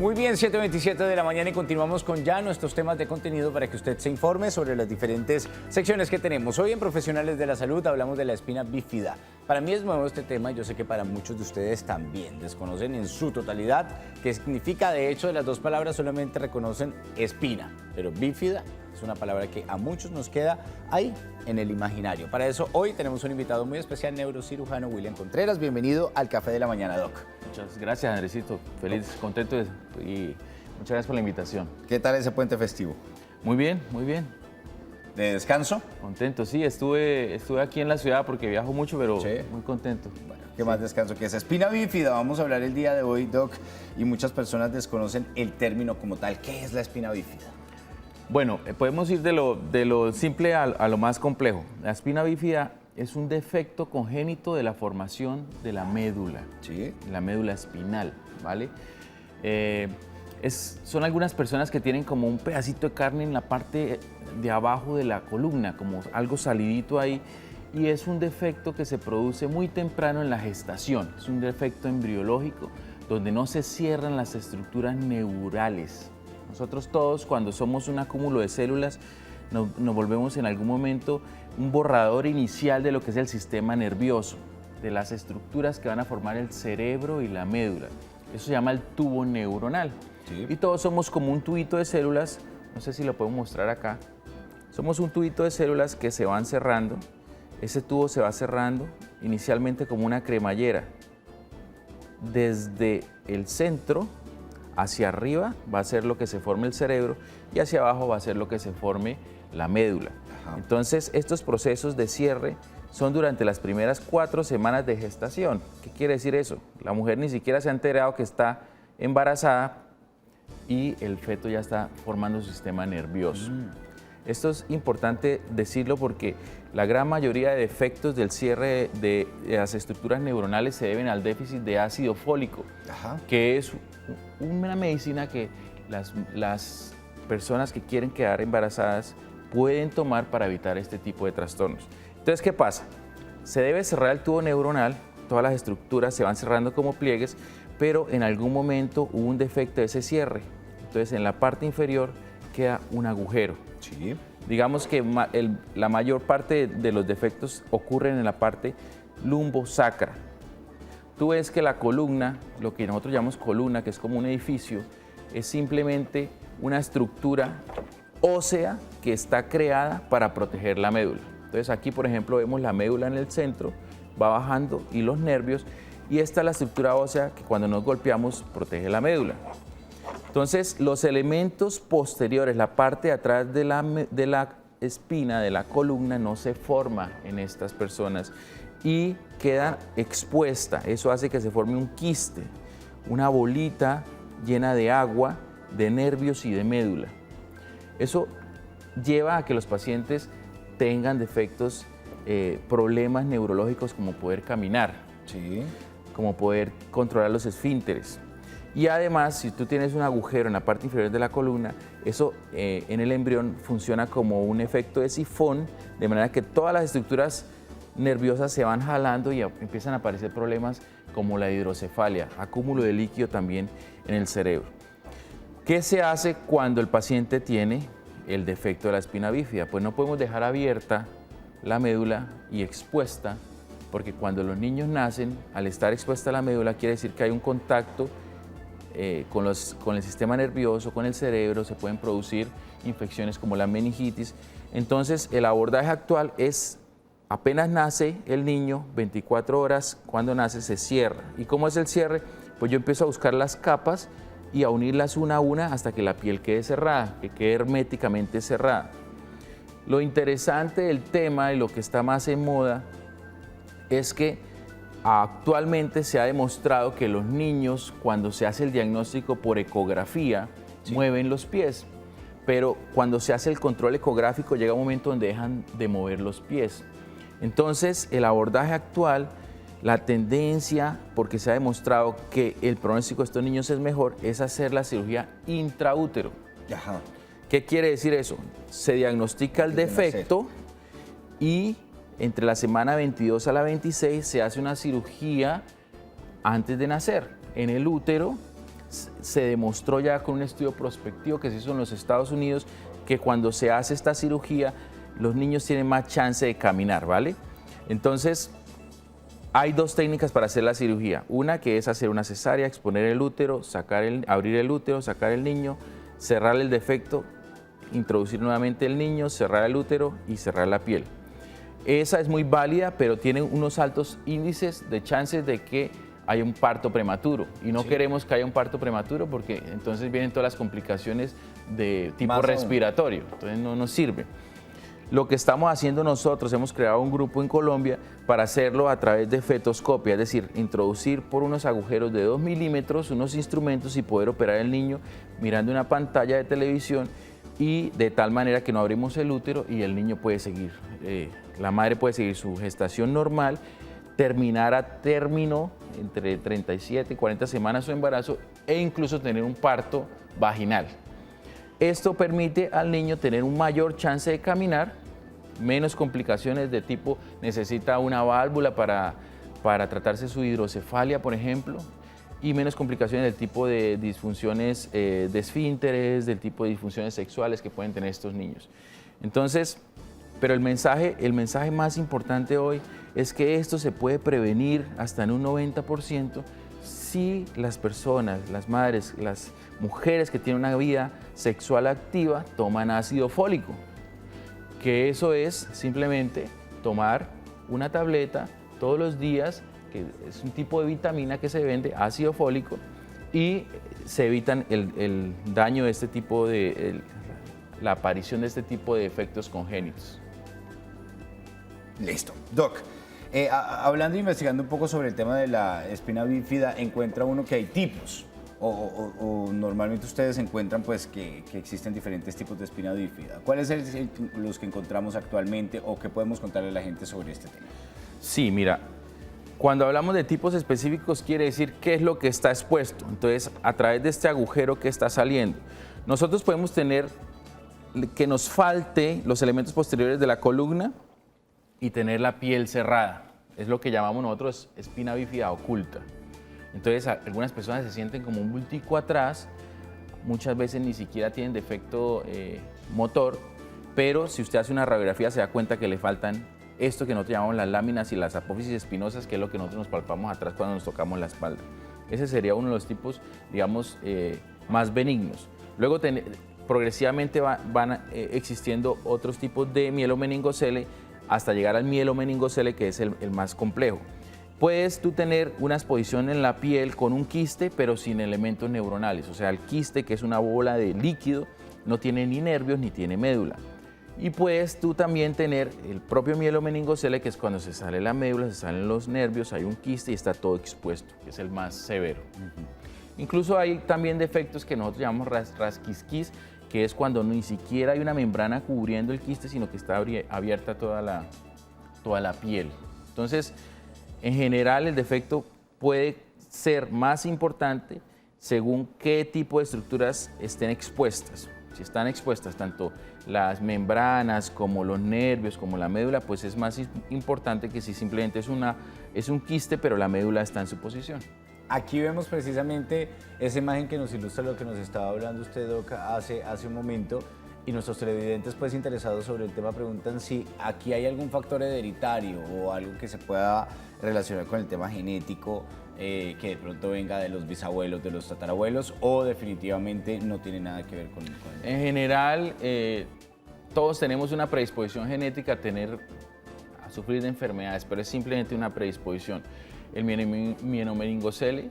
Muy bien, 7:27 de la mañana y continuamos con ya nuestros temas de contenido para que usted se informe sobre las diferentes secciones que tenemos. Hoy en Profesionales de la Salud hablamos de la espina bífida. Para mí es nuevo este tema y yo sé que para muchos de ustedes también desconocen en su totalidad qué significa. De hecho, de las dos palabras solamente reconocen espina, pero bífida es una palabra que a muchos nos queda ahí en el imaginario. Para eso hoy tenemos un invitado muy especial, neurocirujano William Contreras. Bienvenido al Café de la Mañana, Doc. Muchas gracias, Andresito. Feliz, contento y muchas gracias por la invitación. ¿Qué tal ese puente festivo? Muy bien, muy bien. ¿De descanso? Contento, sí. Estuve aquí en la ciudad porque viajo mucho, pero sí, muy contento. Bueno, ¿qué más descanso que esa espina bífida? Vamos a hablar el día de hoy, Doc, y muchas personas desconocen el término como tal. ¿Qué es la espina bífida? Bueno, podemos ir de lo simple a lo más complejo. La espina bífida es un defecto congénito de la formación de la médula, ¿sí? La médula espinal, ¿vale? Son algunas personas que tienen como un pedacito de carne en la parte de abajo de la columna, como algo salidito ahí, y es un defecto que se produce muy temprano en la gestación. Es un defecto embriológico donde no se cierran las estructuras neurales. Nosotros todos, cuando somos un acúmulo de células, nos volvemos en algún momento un borrador inicial de lo que es el sistema nervioso, de las estructuras que van a formar el cerebro y la médula. Eso se llama el tubo neuronal. Sí. Y todos somos como un tubito de células, no sé si lo puedo mostrar acá. Somos un tubito de células que se van cerrando. Ese tubo se va cerrando inicialmente como una cremallera. Desde el centro hacia arriba va a ser lo que se forme el cerebro y hacia abajo va a ser lo que se forme la médula. Ajá. Entonces, estos procesos de cierre son durante las primeras 4 semanas de gestación. ¿Qué quiere decir eso? La mujer ni siquiera se ha enterado que está embarazada y el feto ya está formando su sistema nervioso. Esto es importante decirlo porque la gran mayoría de defectos del cierre de las estructuras neuronales se deben al déficit de ácido fólico, Ajá. que es una medicina que las personas que quieren quedar embarazadas pueden tomar para evitar este tipo de trastornos. Entonces, ¿qué pasa? Se debe cerrar el tubo neuronal, todas las estructuras se van cerrando como pliegues, pero en algún momento hubo un defecto de ese cierre. Entonces, en la parte inferior queda un agujero. Sí. Digamos que la mayor parte de los defectos ocurren en la parte lumbosacra. Tú ves que la columna, lo que nosotros llamamos columna, que es como un edificio, es simplemente una estructura ósea que está creada para proteger la médula. Entonces aquí, por ejemplo, vemos la médula en el centro, va bajando y los nervios, y esta es la estructura ósea que cuando nos golpeamos protege la médula. Entonces, los elementos posteriores, la parte de atrás de la espina, de la columna, no se forma en estas personas y queda expuesta. Eso hace que se forme un quiste, una bolita llena de agua, de nervios y de médula. Eso lleva a que los pacientes tengan defectos, problemas neurológicos como poder caminar, Sí. como poder controlar los esfínteres. Y además, si tú tienes un agujero en la parte inferior de la columna, eso en el embrión funciona como un efecto de sifón, de manera que todas las estructuras nerviosas se van jalando y empiezan a aparecer problemas como la hidrocefalia, acúmulo de líquido también en el cerebro. ¿Qué se hace cuando el paciente tiene el defecto de la espina bífida? Pues no podemos dejar abierta la médula y expuesta, porque cuando los niños nacen, al estar expuesta la médula, quiere decir que hay un contacto con el sistema nervioso, con el cerebro, se pueden producir infecciones como la meningitis. Entonces, el abordaje actual es, apenas nace el niño, 24 horas, cuando nace se cierra. ¿Y cómo es el cierre? Pues yo empiezo a buscar las capas y a unirlas una a una hasta que la piel quede cerrada, que quede herméticamente cerrada. Lo interesante del tema y lo que está más en moda es que actualmente se ha demostrado que los niños, cuando se hace el diagnóstico por ecografía, mueven los pies, pero cuando se hace el control ecográfico llega un momento donde dejan de mover los pies. Entonces, el abordaje actual, la tendencia, porque se ha demostrado que el pronóstico de estos niños es mejor, es hacer la cirugía intraútero. Ajá. ¿Qué quiere decir eso? Se diagnostica el defecto y entre la semana 22 a la 26 se hace una cirugía antes de nacer. En el útero se demostró ya con un estudio prospectivo que se hizo en los Estados Unidos que cuando se hace esta cirugía, los niños tienen más chance de caminar, ¿vale? Entonces, hay dos técnicas para hacer la cirugía. Una que es hacer una cesárea, exponer el útero, abrir el útero, sacar el niño, cerrar el defecto, introducir nuevamente el niño, cerrar el útero y cerrar la piel. Esa es muy válida, pero tiene unos altos índices de chances de que haya un parto prematuro. Y no queremos que haya un parto prematuro porque entonces vienen todas las complicaciones de tipo respiratorio. Entonces no nos sirve. Lo que estamos haciendo nosotros, hemos creado un grupo en Colombia para hacerlo a través de fetoscopia, es decir, introducir por unos agujeros de 2 milímetros unos instrumentos y poder operar al niño mirando una pantalla de televisión y de tal manera que no abrimos el útero y el niño puede seguir, la madre puede seguir su gestación normal, terminar a término entre 37 y 40 semanas su embarazo e incluso tener un parto vaginal. Esto permite al niño tener un mayor chance de caminar, menos complicaciones de tipo necesita una válvula para tratarse su hidrocefalia, por ejemplo, y menos complicaciones del tipo de disfunciones de esfínteres, del tipo de disfunciones sexuales que pueden tener estos niños. Entonces, pero el mensaje más importante hoy es que esto se puede prevenir hasta en un 90% si las personas, las madres, las mujeres que tienen una vida sexual activa toman ácido fólico, que eso es simplemente tomar una tableta todos los días, que es un tipo de vitamina que se vende, ácido fólico, y se evitan el daño de este tipo la aparición de este tipo de efectos congénitos. Listo. Doc, hablando e investigando un poco sobre el tema de la espina bífida, encuentra uno que hay tipos, o normalmente ustedes encuentran pues que existen diferentes tipos de espina bífida. ¿Cuáles son los que encontramos actualmente o qué podemos contarle a la gente sobre este tema? Sí, mira, cuando hablamos de tipos específicos quiere decir qué es lo que está expuesto. Entonces, a través de este agujero que está saliendo, nosotros podemos tener que nos falte los elementos posteriores de la columna y tener la piel cerrada. Es lo que llamamos nosotros espina bífida oculta. Entonces, algunas personas se sienten como un bultico atrás, muchas veces ni siquiera tienen defecto motor, pero si usted hace una radiografía se da cuenta que le faltan esto que nosotros llamamos las láminas y las apófisis espinosas, que es lo que nosotros nos palpamos atrás cuando nos tocamos la espalda. Ese sería uno de los tipos, digamos, más benignos. Luego, progresivamente van existiendo otros tipos de mielomeningocele hasta llegar al mielomeningocele, que es el más complejo. Puedes tú tener una exposición en la piel con un quiste, pero sin elementos neuronales. O sea, el quiste, que es una bola de líquido, no tiene ni nervios ni tiene médula. Y puedes tú también tener el propio mielomeningocele, que es cuando se sale la médula, se salen los nervios, hay un quiste y está todo expuesto, que es el más severo. Incluso hay también defectos que nosotros llamamos rasquisquis, que es cuando ni siquiera hay una membrana cubriendo el quiste, sino que está abierta toda la piel. Entonces, en general, el defecto puede ser más importante según qué tipo de estructuras estén expuestas. Si están expuestas tanto las membranas como los nervios, como la médula, pues es más importante que si simplemente es un quiste, pero la médula está en su posición. Aquí vemos precisamente esa imagen que nos ilustra lo que nos estaba hablando usted, Doc, hace un momento, y nuestros televidentes pues interesados sobre el tema preguntan si aquí hay algún factor hereditario o algo que se pueda relacionar con el tema genético, que de pronto venga de los bisabuelos, de los tatarabuelos, o definitivamente no tiene nada que ver con el tema. En general, todos tenemos una predisposición genética a sufrir de enfermedades, pero es simplemente una predisposición. El mielomeningocele,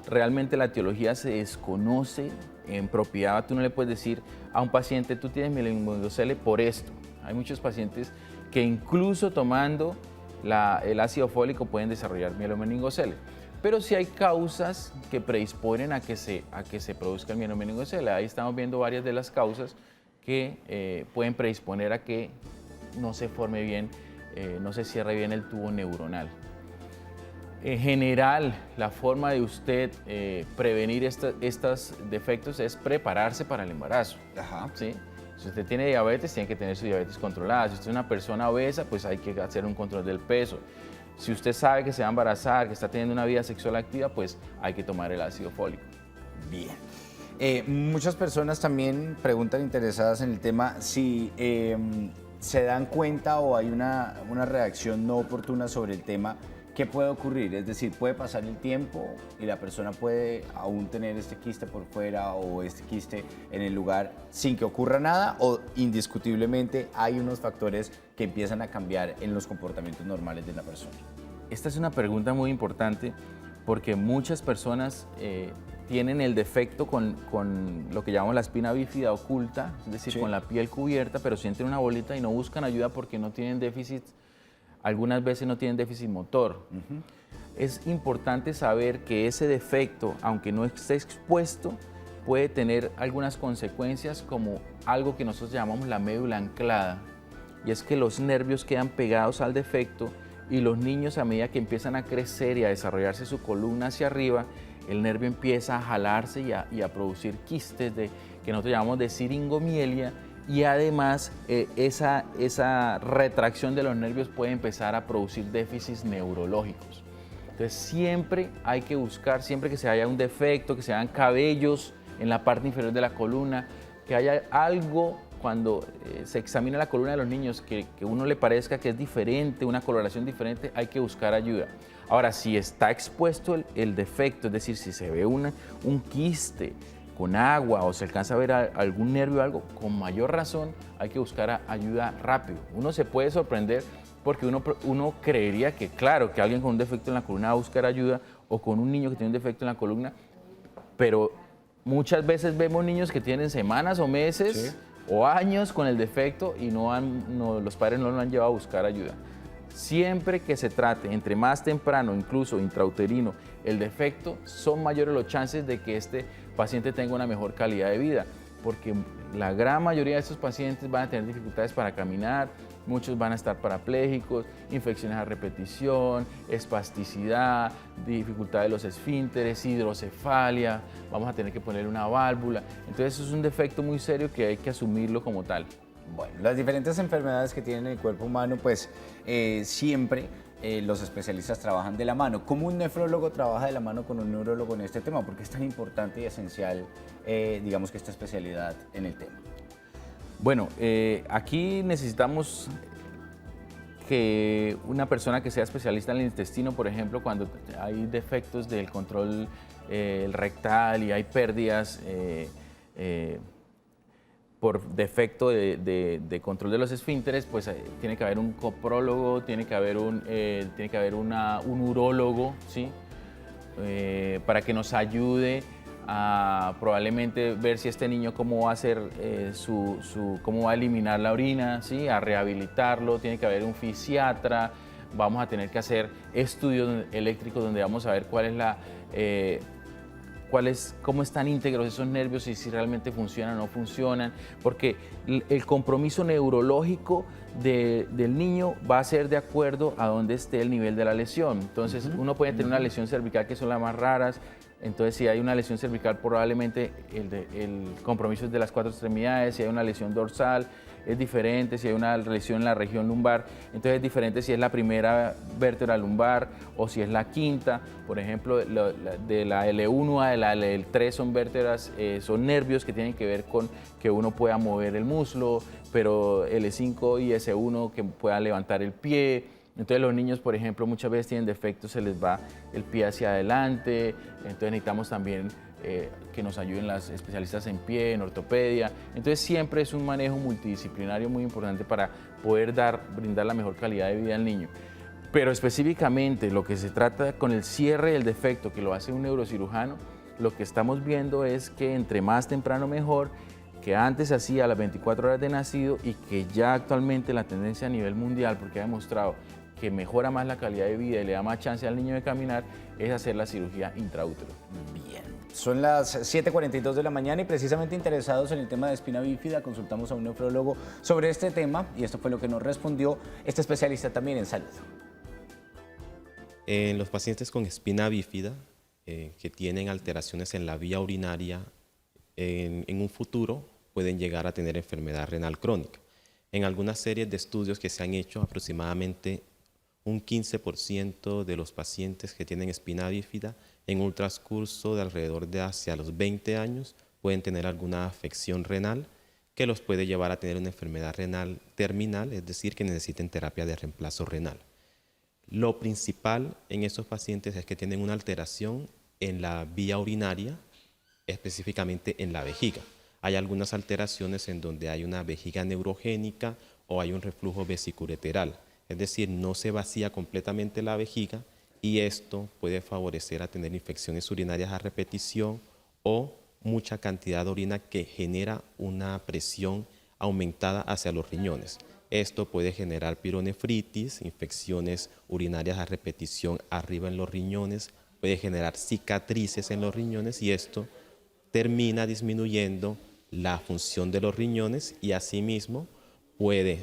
realmente la etiología se desconoce en propiedad. Tú no le puedes decir a un paciente, tú tienes mielomeningocele por esto. Hay muchos pacientes que incluso tomando el ácido fólico pueden desarrollar mielomeningocele. Pero sí hay causas que predisponen a que se produzca el mielomeningocele. Ahí estamos viendo varias de las causas que pueden predisponer a que no se forme bien, no se cierre bien el tubo neuronal. En general, la forma de usted prevenir estos defectos es prepararse para el embarazo. Ajá. ¿Sí? Si usted tiene diabetes, tiene que tener su diabetes controlada. Si usted es una persona obesa, pues hay que hacer un control del peso. Si usted sabe que se va a embarazar, que está teniendo una vida sexual activa, pues hay que tomar el ácido fólico. Bien. Muchas personas también preguntan interesadas en el tema si se dan cuenta o hay una reacción no oportuna sobre el tema. ¿Qué puede ocurrir? Es decir, puede pasar el tiempo y la persona puede aún tener este quiste por fuera o este quiste en el lugar sin que ocurra nada, o indiscutiblemente hay unos factores que empiezan a cambiar en los comportamientos normales de la persona. Esta es una pregunta muy importante porque muchas personas tienen el defecto con lo que llamamos la espina bífida oculta, es decir, Sí. con la piel cubierta, pero sienten una bolita y no buscan ayuda porque no tienen déficit, algunas veces no tienen déficit motor. Es importante saber que ese defecto, aunque no esté expuesto, puede tener algunas consecuencias como algo que nosotros llamamos la médula anclada, y es que los nervios quedan pegados al defecto y los niños, a medida que empiezan a crecer y a desarrollarse su columna hacia arriba, el nervio empieza a jalarse y a producir quistes que nosotros llamamos de siringomielia, y además esa retracción de los nervios puede empezar a producir déficits neurológicos. Entonces siempre hay que buscar, siempre que se haya un defecto, que se hayan cabellos en la parte inferior de la columna, que haya algo cuando se examina la columna de los niños que uno le parezca que es diferente, una coloración diferente, hay que buscar ayuda. Ahora, si está expuesto el defecto, es decir, si se ve un quiste con agua o se alcanza a ver algún nervio o algo, con mayor razón hay que buscar ayuda rápido. Uno se puede sorprender porque uno creería que, claro, que alguien con un defecto en la columna va a buscar ayuda, o con un niño que tiene un defecto en la columna, pero muchas veces vemos niños que tienen semanas o meses o años con el defecto y los padres no lo han llevado a buscar ayuda. Siempre que se trate, entre más temprano, incluso intrauterino, el defecto, son mayores los chances de que este paciente tenga una mejor calidad de vida, porque la gran mayoría de estos pacientes van a tener dificultades para caminar, muchos van a estar parapléjicos, infecciones a repetición, espasticidad, dificultad de los esfínteres, hidrocefalia, vamos a tener que poner una válvula. Entonces eso es un defecto muy serio que hay que asumirlo como tal. Bueno, las diferentes enfermedades que tiene el cuerpo humano, pues siempre los especialistas trabajan de la mano. ¿Cómo un nefrólogo trabaja de la mano con un neurólogo en este tema? Porque es tan importante y esencial, digamos, que esta especialidad en el tema. Bueno, aquí necesitamos que una persona que sea especialista en el intestino, por ejemplo, cuando hay defectos del control rectal y hay pérdidas por defecto de control de los esfínteres, pues tiene que haber un coprólogo, tiene que haber un urólogo, ¿sí? Para que nos ayude a probablemente ver si este niño cómo va a hacer cómo va a eliminar la orina, ¿sí? A rehabilitarlo, tiene que haber un fisiatra, vamos a tener que hacer estudios eléctricos donde vamos a ver cómo están íntegros esos nervios y si realmente funcionan o no funcionan, porque el compromiso neurológico del niño va a ser de acuerdo a dónde esté el nivel de la lesión. Entonces, uno puede tener una lesión cervical que son las más raras. Entonces, si hay una lesión cervical, probablemente el compromiso es de las 4 extremidades. Si hay una lesión dorsal, es diferente. Si hay una lesión en la región lumbar, entonces es diferente si es la primera vértebra lumbar o si es la quinta. Por ejemplo, de la L1 a la L3 son vértebras, son nervios que tienen que ver con que uno pueda mover el muslo, pero L5 y S1 que pueda levantar el pie. Entonces los niños, por ejemplo, muchas veces tienen defectos, se les va el pie hacia adelante, entonces necesitamos también que nos ayuden las especialistas en pie, en ortopedia. Entonces siempre es un manejo multidisciplinario muy importante para poder brindar la mejor calidad de vida al niño. Pero específicamente lo que se trata con el cierre del defecto, que lo hace un neurocirujano, lo que estamos viendo es que entre más temprano mejor, que antes se hacía a las 24 horas de nacido y que ya actualmente la tendencia a nivel mundial, porque ha demostrado que mejora más la calidad de vida y le da más chance al niño de caminar, es hacer la cirugía intraútero. Bien. Son las 7:42 de la mañana y precisamente interesados en el tema de espina bífida, consultamos a un nefrólogo sobre este tema y esto fue lo que nos respondió este especialista también en salud. En los pacientes con espina bífida que tienen alteraciones en la vía urinaria, en un futuro pueden llegar a tener enfermedad renal crónica. En algunas series de estudios que se han hecho, aproximadamente un 15% de los pacientes que tienen espina bífida en un transcurso de alrededor de hacia los 20 años pueden tener alguna afección renal que los puede llevar a tener una enfermedad renal terminal, es decir, que necesiten terapia de reemplazo renal. Lo principal en estos pacientes es que tienen una alteración en la vía urinaria, específicamente en la vejiga. Hay algunas alteraciones en donde hay una vejiga neurogénica o hay un reflujo vesiculolateral, es decir, no se vacía completamente la vejiga y esto puede favorecer a tener infecciones urinarias a repetición o mucha cantidad de orina que genera una presión aumentada hacia los riñones. Esto puede generar pironefritis, infecciones urinarias a repetición arriba en los riñones, puede generar cicatrices en los riñones y esto termina disminuyendo la función de los riñones y asimismo puede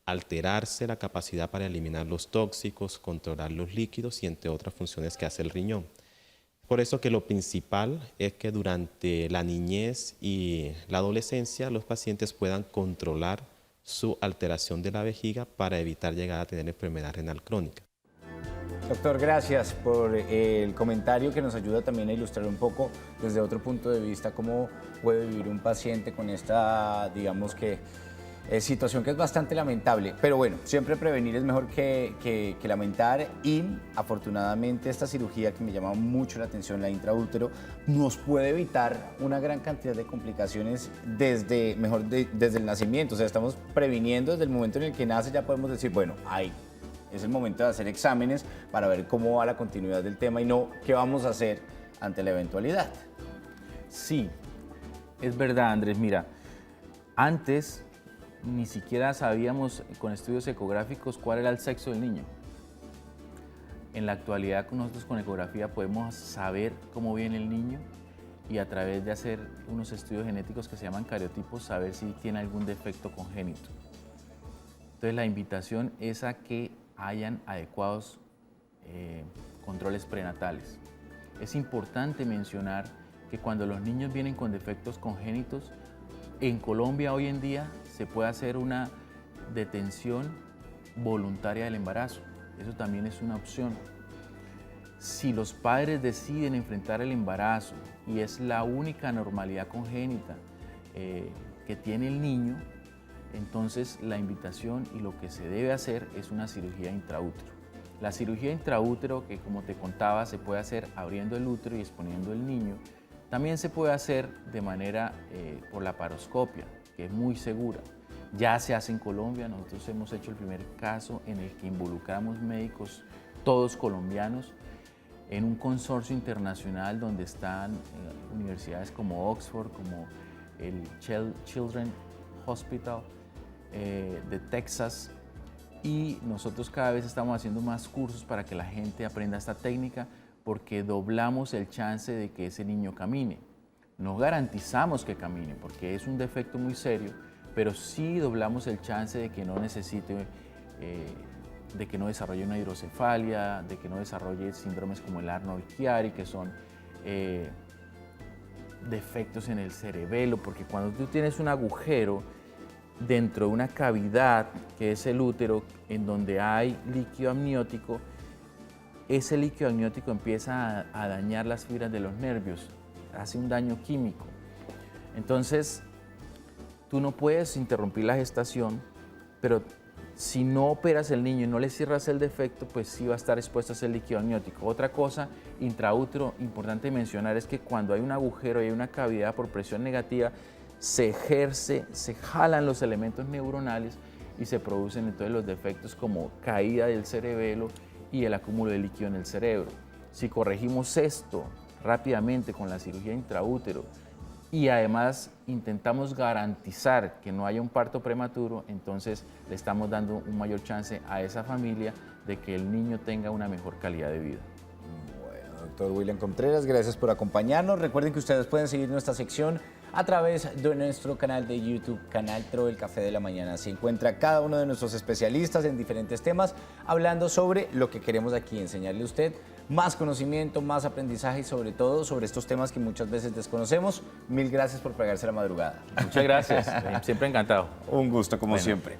alterarse la capacidad para eliminar los tóxicos, controlar los líquidos y entre otras funciones que hace el riñón. Por eso que lo principal es que durante la niñez y la adolescencia los pacientes puedan controlar su alteración de la vejiga para evitar llegar a tener enfermedad renal crónica. Doctor, gracias por el comentario que nos ayuda también a ilustrar un poco desde otro punto de vista cómo puede vivir un paciente con esta, digamos que, situación que es bastante lamentable. Pero bueno, siempre prevenir es mejor que lamentar y afortunadamente esta cirugía que me llama mucho la atención, la intraútero, nos puede evitar una gran cantidad de complicaciones desde el nacimiento. O sea, estamos previniendo desde el momento en el que nace, ya podemos decir, bueno, es el momento de hacer exámenes para ver cómo va la continuidad del tema y no qué vamos a hacer ante la eventualidad. Sí, es verdad, Andrés. Mira, antes ni siquiera sabíamos con estudios ecográficos cuál era el sexo del niño. En la actualidad nosotros con ecografía podemos saber cómo viene el niño y a través de hacer unos estudios genéticos que se llaman cariotipos saber si tiene algún defecto congénito. Entonces la invitación es a que hayan adecuados controles prenatales. Es importante mencionar que cuando los niños vienen con defectos congénitos, en Colombia hoy en día se puede hacer una detención voluntaria del embarazo. Eso también es una opción. Si los padres deciden enfrentar el embarazo y es la única anormalidad congénita que tiene el niño, entonces la invitación y lo que se debe hacer es una cirugía intraútero. La cirugía intraútero, que como te contaba, se puede hacer abriendo el útero y exponiendo el niño, también se puede hacer de manera por laparoscopia, que es muy segura. Ya se hace en Colombia, nosotros hemos hecho el primer caso en el que involucramos médicos, todos colombianos, en un consorcio internacional donde están universidades como Oxford, como el Children's Hospital de Texas, y nosotros cada vez estamos haciendo más cursos para que la gente aprenda esta técnica porque doblamos el chance de que ese niño camine. No garantizamos que camine porque es un defecto muy serio, pero sí doblamos el chance de que no necesite, de que no desarrolle una hidrocefalia, de que no desarrolle síndromes como el Arnold-Chiari, que son defectos en el cerebelo, porque cuando tú tienes un agujero dentro de una cavidad, que es el útero, en donde hay líquido amniótico, ese líquido amniótico empieza a dañar las fibras de los nervios, hace un daño químico. Entonces, tú no puedes interrumpir la gestación, pero si no operas el niño y no le cierras el defecto, pues sí va a estar expuesto a ese líquido amniótico. Otra cosa, intraútero, importante mencionar, es que cuando hay un agujero y hay una cavidad por presión negativa, se jalan los elementos neuronales y se producen entonces los defectos como caída del cerebelo y el acúmulo de líquido en el cerebro. Si corregimos esto rápidamente con la cirugía intraútero y además intentamos garantizar que no haya un parto prematuro, entonces le estamos dando un mayor chance a esa familia de que el niño tenga una mejor calidad de vida. Bueno, doctor William Contreras, gracias por acompañarnos. Recuerden que ustedes pueden seguir nuestra sección a través de nuestro canal de YouTube, Canal Tro, el Café de la Mañana. Se encuentra cada uno de nuestros especialistas en diferentes temas, hablando sobre lo que queremos aquí, enseñarle a usted más conocimiento, más aprendizaje y sobre todo sobre estos temas que muchas veces desconocemos. Mil gracias por pegarse la madrugada. Muchas gracias, siempre encantado. Un gusto como siempre.